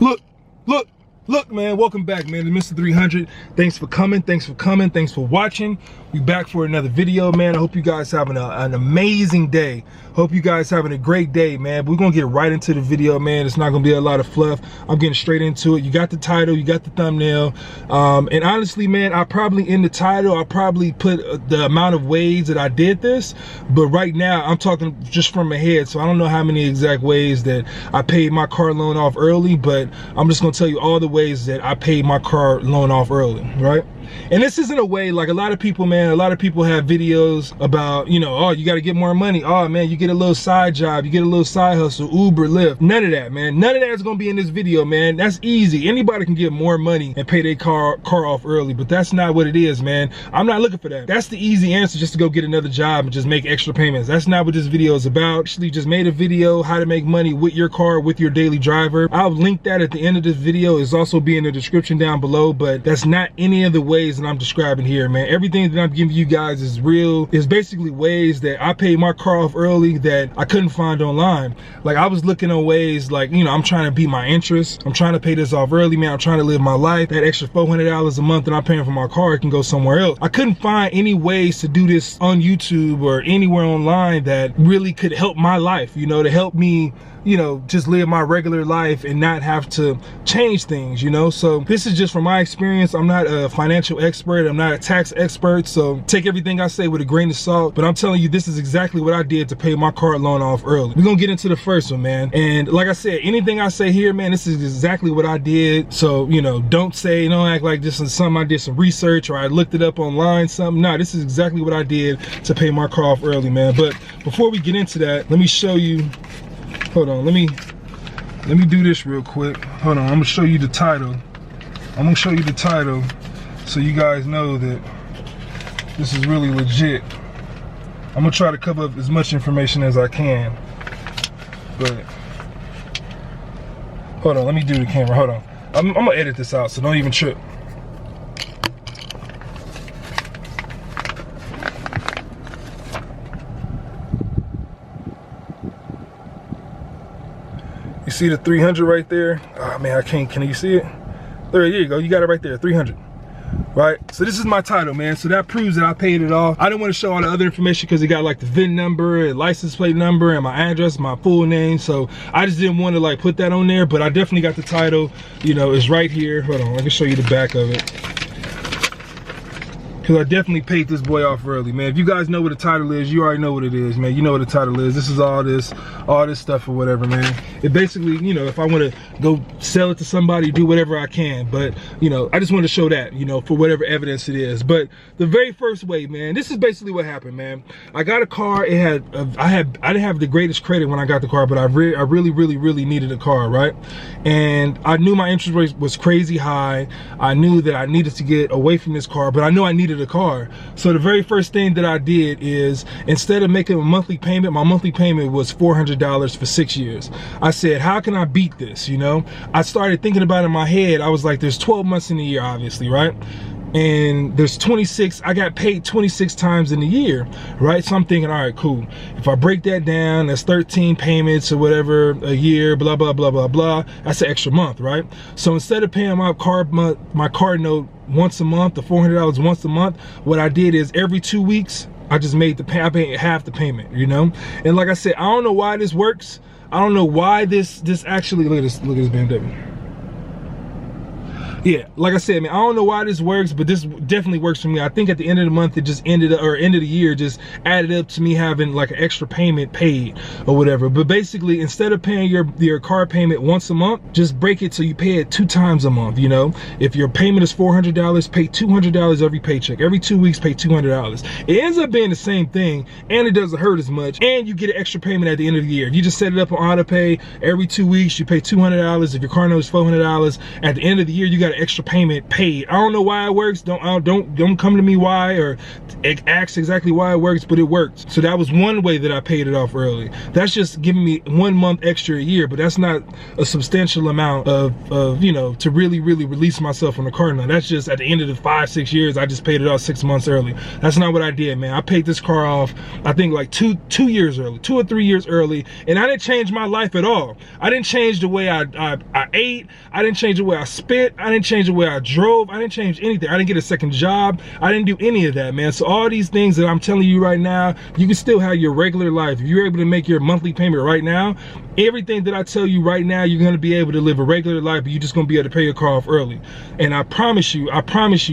Look, man, welcome back, man, to Mr. 300. Thanks for coming, thanks for watching. We back for another video, man. I hope you guys having an amazing day. Hope you guys having a great day, man. We're gonna get right into the video, man. It's not gonna be a lot of fluff. I'm getting straight into it. You got the title, you got the thumbnail. And honestly, man, I probably in the title, I probably put the amount of ways that I did this, but right now I'm talking just from my head, so I don't know how many exact ways that I paid my car loan off early, but I'm just gonna tell you all the ways that I paid my car loan off early, right? And this isn't a way, like a lot of people, man, a lot of people have videos about, you know, oh, you got to get more money. Oh, man, you get a little side job, you get a little side hustle, Uber, Lyft. None of that, man. None of that is going to be in this video, man. That's easy. Anybody can get more money and pay their car off early, but that's not what it is, man. I'm not looking for that. That's the easy answer, just to go get another job and just make extra payments. That's not what this video is about. Actually, just made a video, how to make money with your car, with your daily driver. I'll link that at the end of this video. It's also be in the description down below, but that's not any of the ways that I'm describing here, man. Everything that I'm giving you guys is real. It's basically ways that I paid my car off early that I couldn't find online. Like, I was looking on ways like, you know, I'm trying to beat my interest. I'm trying to pay this off early, man. I'm trying to live my life. That extra $400 a month that I'm paying for my car, it can go somewhere else. I couldn't find any ways to do this on YouTube or anywhere online that really could help my life, you know, to help me, you know, just live my regular life and not have to change things, you know? So this is just from my experience. I'm not a financial expert. I'm not a tax expert. So take everything I say with a grain of salt, but I'm telling you, this is exactly what I did to pay my car loan off early. We're gonna get into the first one, man. And like I said, anything I say here, man, this is exactly what I did. So, you know, don't act like this is something I did some research or I looked it up online, something. No, this is exactly what I did to pay my car off early, man. But before we get into that, let me show you. Hold on, let me do this real quick. Hold on, I'm gonna show you the title. I'm gonna show you the title so you guys know that this is really legit. I'm gonna try to cover up as much information as I can. But hold on, let me do the camera. Hold on. I'm gonna edit this out, so don't even trip. You see the 300 right there? Oh man, I can't, can you see it? There you go, you got it right there, 300. Right, so this is my title, man. So that proves that I paid it off. I didn't want to show all the other information because it got like the VIN number, and license plate number, and my address, my full name. So I just didn't want to like put that on there, but I definitely got the title. You know, it's right here. Hold on, I can show you the back of it. Because I definitely paid this boy off early, man. If you guys know what the title is, you already know what it is, man. You know what the title is. This is all this stuff or whatever, man. It basically, you know, if I want to go sell it to somebody, do whatever I can. But, you know, I just want to show that, you know, for whatever evidence it is. But the very first way, man, this is basically what happened, man. I got a car. It had, I didn't have the greatest credit when I got the car, but I really needed a car, right? And I knew my interest rate was crazy high. I knew that I needed to get away from this car, but I knew I needed a car. So the very first thing that I did is, instead of making a monthly payment, my monthly payment was $400 for 6 years. I said, how can I beat this, you know? I started thinking about it in my head. I was like, there's 12 months in a year, obviously, right? And there's 26, I got paid 26 times in a year, right? So I'm thinking, all right, cool. If I break that down, that's 13 payments or whatever a year, blah, blah, blah, blah, blah. That's an extra month, right? So instead of paying my car note once a month, the $400 once a month, what I did is every 2 weeks, I just made I paid half the payment, you know? And like I said, I don't know why this works. I don't know why this actually, look at this BMW. Yeah, like I said, man, I don't know why this works, but this definitely works for me. I think at the end of the month, it just ended up, or end of the year, just added up to me having like an extra payment paid or whatever. But basically, instead of paying your car payment once a month, just break it so you pay it 2 times a month, you know? If your payment is $400, pay $200 every paycheck. Every 2 weeks, pay $200. It ends up being the same thing, and it doesn't hurt as much, and you get an extra payment at the end of the year. You just set it up on auto pay. Every 2 weeks, you pay $200. If your car note is $400, at the end of the year, you got an extra payment paid. I don't know why it works. Don't come to me why or ask exactly why it works, but it works. So that was one way that I paid it off early. That's just giving me 1 month extra a year, but that's not a substantial amount of you know, to really release myself on the car now. That's just at the end of the 5-6 years, I just paid it off 6 months early. That's not what I did, man. I paid this car off, I think like two years early, 2 or 3 years early, and I didn't change my life at all. I didn't change the way I ate. I didn't change the way I spit. I didn't change the way I drove. I didn't change anything. I didn't get a second job. I didn't do any of that, man. So all these things that I'm telling you right now, you can still have your regular life. If you're able to make your monthly payment right now, everything that I tell you right now, you're gonna be able to live a regular life, but you're just gonna be able to pay your car off early. And I promise you,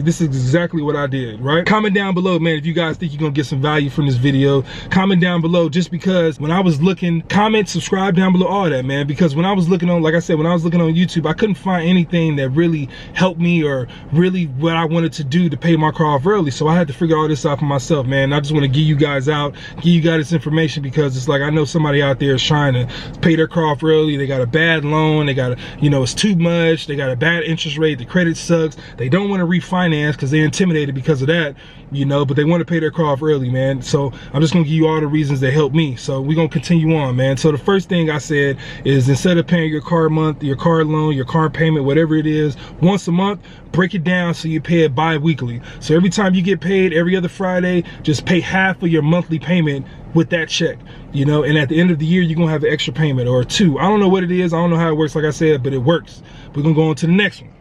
this is exactly what I did, right? Comment down below, man, if you guys think you're gonna get some value from this video. Comment down below, just because when I was looking, comment, subscribe down below, all that, man, because when I was looking on, like I said, when I was looking on YouTube, I couldn't find anything that really helped me or really what I wanted to do to pay my car off early. So I had to figure all this out for myself, man. I just want to give you guys this information, because it's like, I know somebody out there is trying to pay their car off early. They got a bad loan, they got you know, it's too much, they got a bad interest rate, the credit sucks, they don't want to refinance because they're intimidated because of that, you know, but they want to pay their car off early, man. So I'm just gonna give you all the reasons that help me. So we're gonna continue on, man. So the first thing I said is, instead of paying your car month, your car loan, your car payment, whatever it is, once a month, break it down so you pay it bi-weekly. So every time you get paid, every other Friday, just pay half of your monthly payment with that check, you know, and at the end of the year, you're gonna have an extra payment or two. I don't know what it is, I don't know how it works, like I said, but it works. We're gonna go on to the next one.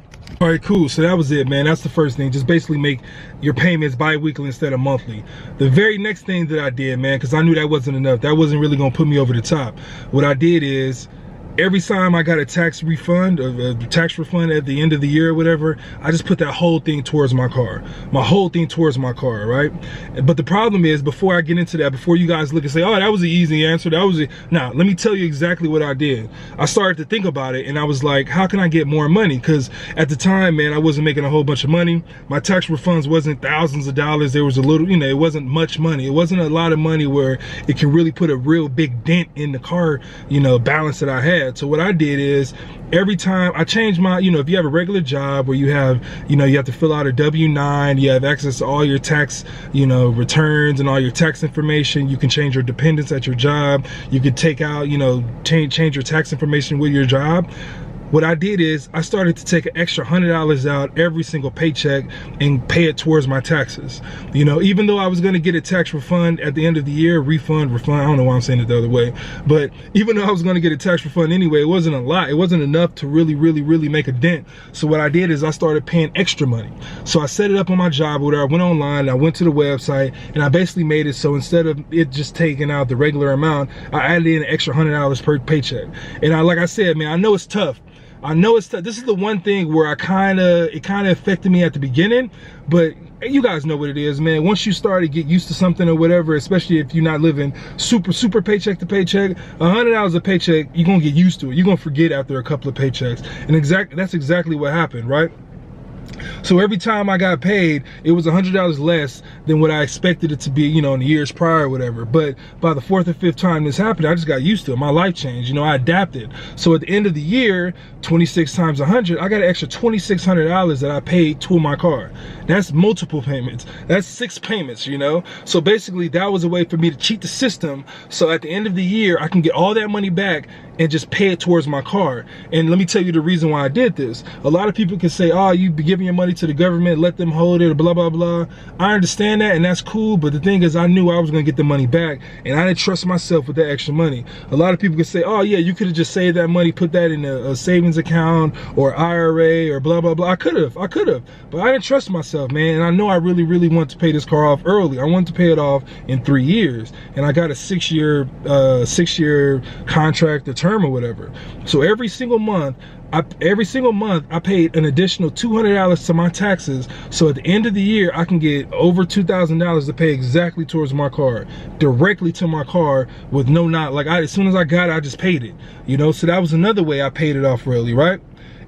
All right, cool. So that was it, man. That's the first thing. Just basically make your payments bi-weekly instead of monthly. The very next thing that I did, man, because I knew that wasn't enough, that wasn't really gonna put me over the top. What I did is, every time I got a tax refund, a tax refund at the end of the year or whatever, I just put that whole thing towards my car. My whole thing towards my car, right? But the problem is, before I get into that, before you guys look and say, oh, that was an easy answer, that was it. Nah, let me tell you exactly what I did. I started to think about it, and I was like, how can I get more money? Because at the time, man, I wasn't making a whole bunch of money. My tax refunds wasn't thousands of dollars. There was a little, you know, it wasn't much money. It wasn't a lot of money where it can really put a real big dent in the car, you know, balance that I had. So what I did is, every time I changed my, you know, if you have a regular job where you have, you know, you have to fill out a W-9, you have access to all your tax, you know, returns and all your tax information. You can change your dependents at your job. You can take out, you know, change your tax information with your job. What I did is, I started to take an extra $100 out every single paycheck and pay it towards my taxes. You know, even though I was gonna get a tax refund at the end of the year, refund, I don't know why I'm saying it the other way, but even though I was gonna get a tax refund anyway, it wasn't a lot. It wasn't enough to really make a dent. So what I did is, I started paying extra money. So I set it up on my job order. I went online, I went to the website, and I basically made it so instead of it just taking out the regular amount, I added in an extra $100 per paycheck. And like I said, man, I know it's tough. I know it's tough. This is the one thing where it kind of affected me at the beginning, but you guys know what it is, man. Once you start to get used to something or whatever, especially if you're not living super paycheck to paycheck, $100 a paycheck, you're gonna get used to it. You're gonna forget after a couple of paychecks. And that's exactly what happened, right? So every time I got paid, it was $100 less than what I expected it to be, you know, in the years prior or whatever. But by the 4th or 5th time this happened, I just got used to it. My life changed, you know, I adapted. So at the end of the year, 26 times 100, I got an extra $2,600 that I paid to my car. That's multiple payments. That's 6 payments, you know? So basically, that was a way for me to cheat the system. So at the end of the year, I can get all that money back and just pay it towards my car. And let me tell you the reason why I did this. A lot of people can say, oh, you be giving your money to the government, let them hold it, or blah, blah, blah. I understand that, and that's cool, but the thing is, I knew I was gonna get the money back, and I didn't trust myself with that extra money. A lot of people can say, oh yeah, you could have just saved that money, put that in a savings account, or IRA, or blah, blah, blah. I could have, but I didn't trust myself, man, and I know I really wanted to pay this car off early. I wanted to pay it off in 3 years, and I got a 6-year contract, the term or whatever. So every single month I paid an additional $200 to my taxes. So at the end of the year, I can get over $2,000 to pay exactly towards my car, directly to my car, with no knot. Like, as soon as I got it, I just paid it, you know? So that was another way I paid it off early, right?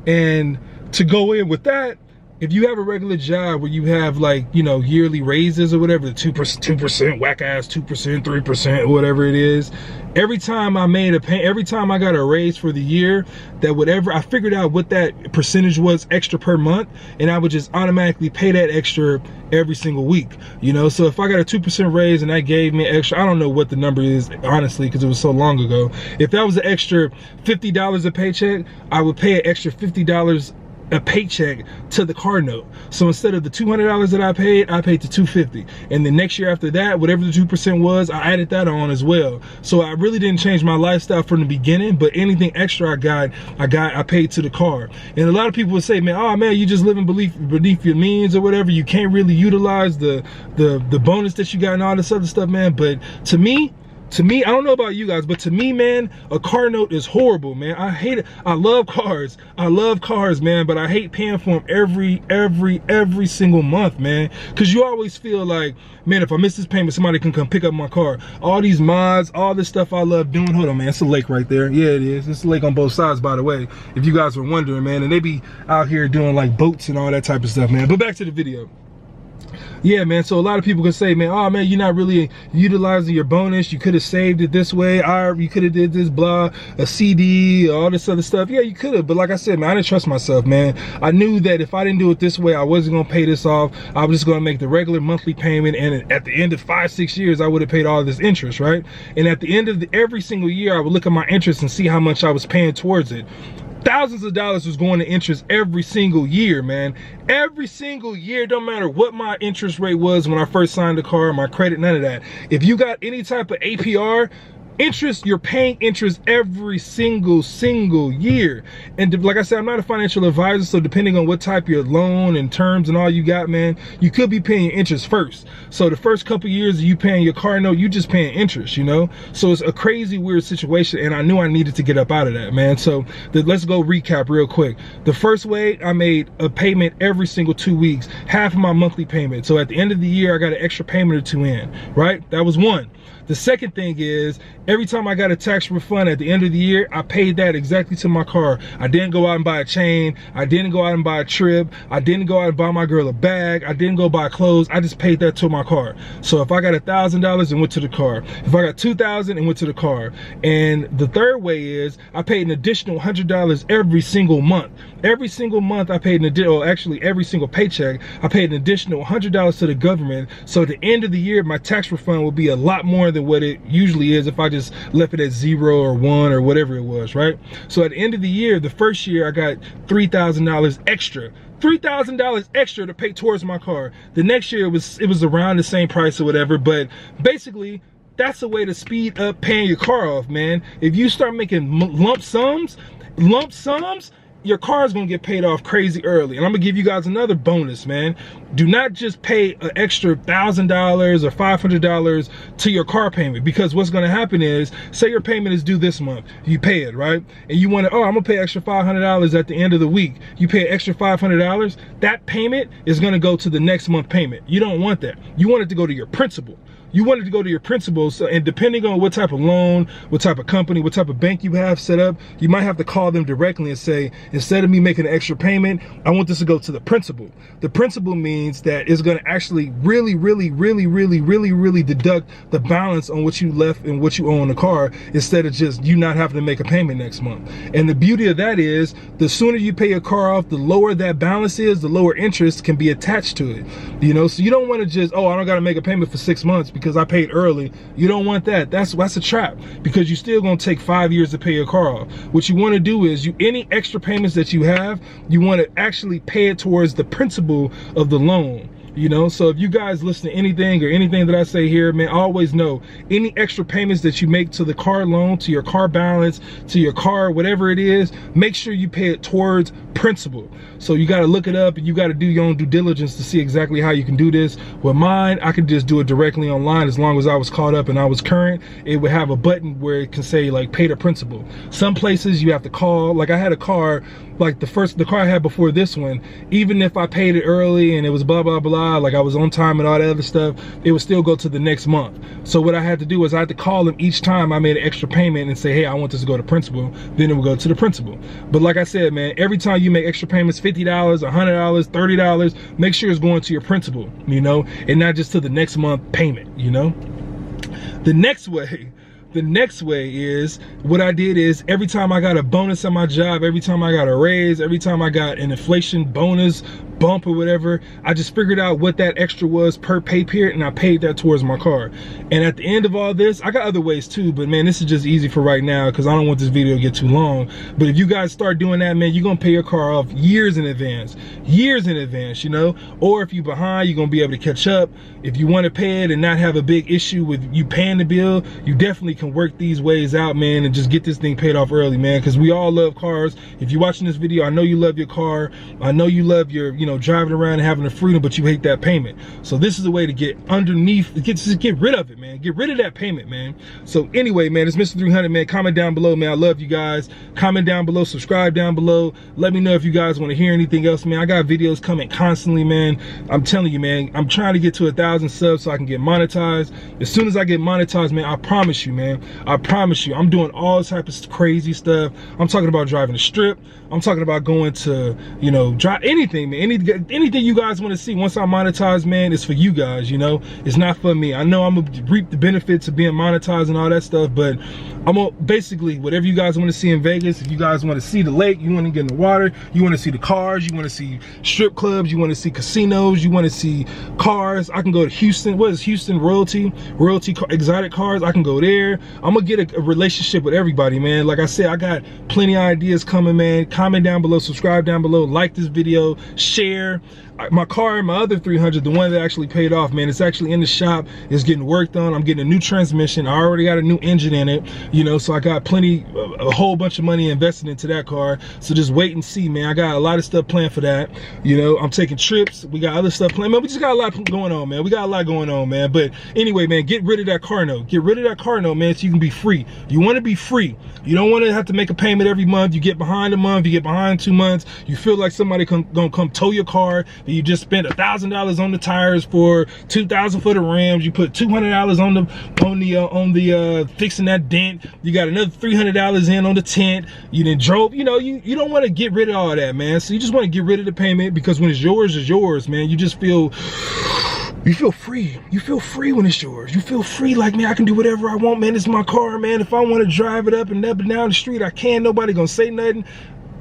And to go in with that, if you have a regular job where you have like, you know, yearly raises or whatever, the 2%, whack ass 2%, 3%, whatever it is, every time I got a raise for the year, that whatever, I figured out what that percentage was extra per month, and I would just automatically pay that extra every single week, you know? So if I got a 2% raise and that gave me extra, I don't know what the number is, honestly, because it was so long ago. If that was an extra $50 a paycheck, I would pay an extra $50 a paycheck to the car note. So instead of the $200 that I paid the $250. And the next year after that, whatever the 2% was, I added that on as well. So I really didn't change my lifestyle from the beginning, but anything extra I paid to the car. And a lot of people would say, man, oh man, you just living beneath your means or whatever. You can't really utilize the bonus that you got and all this other stuff, man. But to me, I don't know about you guys, but to me, man, a car note is horrible, man. I hate it. I love cars, man, but I hate paying for them every single month, man. Because you always feel like, man, if I miss this payment, somebody can come pick up my car. All these mods, all this stuff I love doing. Hold on, man, it's a lake right there. Yeah, it is. It's a lake on both sides, by the way, if you guys were wondering, man. And they be out here doing like boats and all that type of stuff, man. But back to the video. Yeah, man, so a lot of people can say, man, oh man, you're not really utilizing your bonus. You could have saved it this way. You could have did this, blah, a CD, all this other stuff. Yeah, you could have, but like I said, man, I didn't trust myself, man. I knew that if I didn't do it this way, I wasn't gonna pay this off. I was just gonna make the regular monthly payment, and at the end of 5-6 years, I would have paid all this interest, right? And at the end of every single year, I would look at my interest and see how much I was paying towards it. Thousands of dollars was going to interest every single year, man. Every single year, don't matter what my interest rate was when I first signed the car, my credit, none of that. If you got any type of APR, interest, you're paying interest every single year. And like I said, I'm not a financial advisor, so depending on what type of your loan and terms and all you got, man, you could be paying interest first. So the first couple of years of you paying your car note, you just paying interest, you know? So it's a crazy, weird situation, and I knew I needed to get up out of that, man. So let's go recap real quick. The first way, I made a payment every single 2 weeks, half of my monthly payment. So at the end of the year, I got an extra payment or two in, right? That was one. The second thing is, every time I got a tax refund at the end of the year, I paid that exactly to my car. I didn't go out and buy a chain. I didn't go out and buy a trip. I didn't go out and buy my girl a bag. I didn't go buy clothes. I just paid that to my car. So if I got $1,000 and went to the car, if I got $2,000 and went to the car. And the third way is, I paid an additional $100 every single month. Every single month I paid an additional, actually every single paycheck, I paid an additional $100 to the government. So at the end of the year, my tax refund will be a lot more than what it usually is if I just left it at 0 or 1 or whatever it was, right? So at the end of the year, the first year I got $3,000 extra. $3,000 extra to pay towards my car. The next year it was around the same price or whatever, but basically that's a way to speed up paying your car off, man. If you start making lump sums, your car is gonna get paid off crazy early. And I'm gonna give you guys another bonus, man. Do not just pay an extra $1,000 or $500 to your car payment, because what's gonna happen is, say your payment is due this month, you pay it, right? And you wanna, oh, I'm gonna pay extra $500 at the end of the week. You pay an extra $500, that payment is gonna go to the next month payment. You don't want that. You want it to go to your principal. You want it to go to your principal, so, and depending on what type of loan, what type of company, what type of bank you have set up, you might have to call them directly and say, instead of me making an extra payment, I want this to go to the principal. The principal means that it's gonna actually really deduct the balance on what you left and what you owe on the car, instead of just you not having to make a payment next month. And the beauty of that is, the sooner you pay your car off, the lower that balance is, the lower interest can be attached to it. You know, so you don't wanna just, oh, I don't gotta make a payment for 6 months because I paid early. You don't want that. That's a trap, because you're still gonna take 5 years to pay your car off. What you wanna do is, any extra payments that you have, you wanna actually pay it towards the principal of the loan. You know, so if you guys listen to anything or anything that I say here, man, always know, any extra payments that you make to the car loan, to your car balance, to your car, whatever it is, make sure you pay it towards principal. So you got to look it up, and you got to do your own due diligence to see exactly how you can do this. With mine, I could just do it directly online. As long as I was caught up and I was current, it would have a button where it can say like pay to principal. Some places you have to call. Like I had a car like the car I had before this one, even if I paid it early and it was blah, blah, blah, like I was on time and all that other stuff, it would still go to the next month. So what I had to do was I had to call them each time I made an extra payment and say, hey, I want this to go to principal. Then it would go to the principal. But like I said, man, every time you make extra payments, $50, $100, $30, make sure it's going to your principal, you know, and not just to the next month payment, you know. The next way is, what I did is, every time I got a bonus on my job, every time I got a raise, every time I got an inflation bonus bump or whatever, I just figured out what that extra was per pay period, and I paid that towards my car. And at the end of all this, I got other ways too, but man, this is just easy for right now because I don't want this video to get too long. But if you guys start doing that, man, you're gonna pay your car off years in advance, you know. Or if you're behind, you're gonna be able to catch up. If you want to pay it and not have a big issue with you paying the bill, you definitely can work these ways out, man, and just get this thing paid off early, man, because we all love cars. If you're watching this video, I know you love your car. I know you love your, you know, driving around and having the freedom, but you hate that payment. So this is a way to get underneath, get rid of it, man. Get rid of that payment, man. So anyway, man, it's Mr. 300, man. Comment down below, man. I love you guys. Comment down below, subscribe down below. Let me know if you guys want to hear anything else, man. I got videos coming constantly, man. I'm telling you, man, I'm trying to get to 1,000 subs so I can get monetized. As soon as I get monetized, man, I promise you, man, I promise you, I'm doing all types of crazy stuff. I'm talking about driving the strip. I'm talking about going to, you know, drive anything, man. Anything you guys want to see once I'm monetized, man, it's for you guys, you know. It's not for me. I know I'm gonna reap the benefits of being monetized and all that stuff, but I'm gonna basically, whatever you guys want to see in Vegas, if you guys want to see the lake, you want to get in the water, you want to see the cars, you want to see strip clubs, you want to see casinos, you want to see cars, I can go to Houston. What is Houston? Royalty exotic cars. I can go there. I'm gonna get a relationship with everybody, man. Like I said, I got plenty of ideas coming, man. Comment down below, subscribe down below, like this video, share. My car, my other 300, the one that actually paid off, man, it's actually in the shop. It's getting worked on. I'm getting a new transmission. I already got a new engine in it, you know, so I got a whole bunch of money invested into that car. So just wait and see, man. I got a lot of stuff planned for that. You know, I'm taking trips. We got other stuff planned, man. We just got a lot going on, man. We got a lot going on, man. But anyway, man, get rid of that car note. Get rid of that car note, man, so you can be free. You want to be free. You don't want to have to make a payment every month. You get behind a month, you get behind 2 months. You feel like somebody gonna come tow your car. You just spent $1,000 on the tires for $2,000 for the rims. You put $200 on the fixing that dent. You got another $300 in on the tent. You then drove. You know, you don't want to get rid of all that, man. So you just want to get rid of the payment, because when it's yours, man. You just feel. You feel free. You feel free when it's yours. You feel free, like, man, I can do whatever I want, man. It's my car, man. If I want to drive it up and down the street, I can. Nobody gonna say nothing.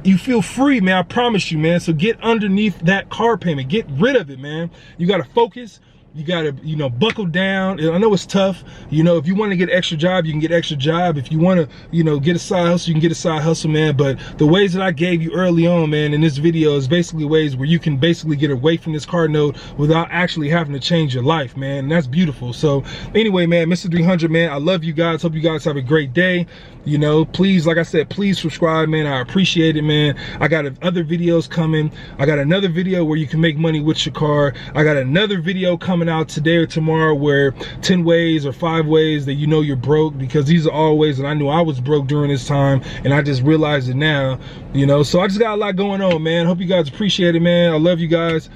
You feel free, man. I promise you, man. So get underneath that car payment. Get rid of it, man. You gotta focus. You gotta, you know, buckle down. I know it's tough. You know, if you want to get an extra job, you can get an extra job. If you want to, you know, get a side hustle, you can get a side hustle, man. But the ways that I gave you early on, man, in this video is basically ways where you can basically get away from this car note without actually having to change your life, man. And that's beautiful. So anyway, man, Mr. 300, man, I love you guys. Hope you guys have a great day. You know, please, like I said, please subscribe, man. I appreciate it, man. I got other videos coming. I got another video where you can make money with your car. I got another video coming out today or tomorrow where 10 ways or 5 ways that you know you're broke, because these are all ways that I knew I was broke during this time, and I just realized it now, you know. So I just got a lot going on, man. Hope you guys appreciate it, man. I love you guys.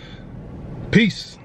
Peace.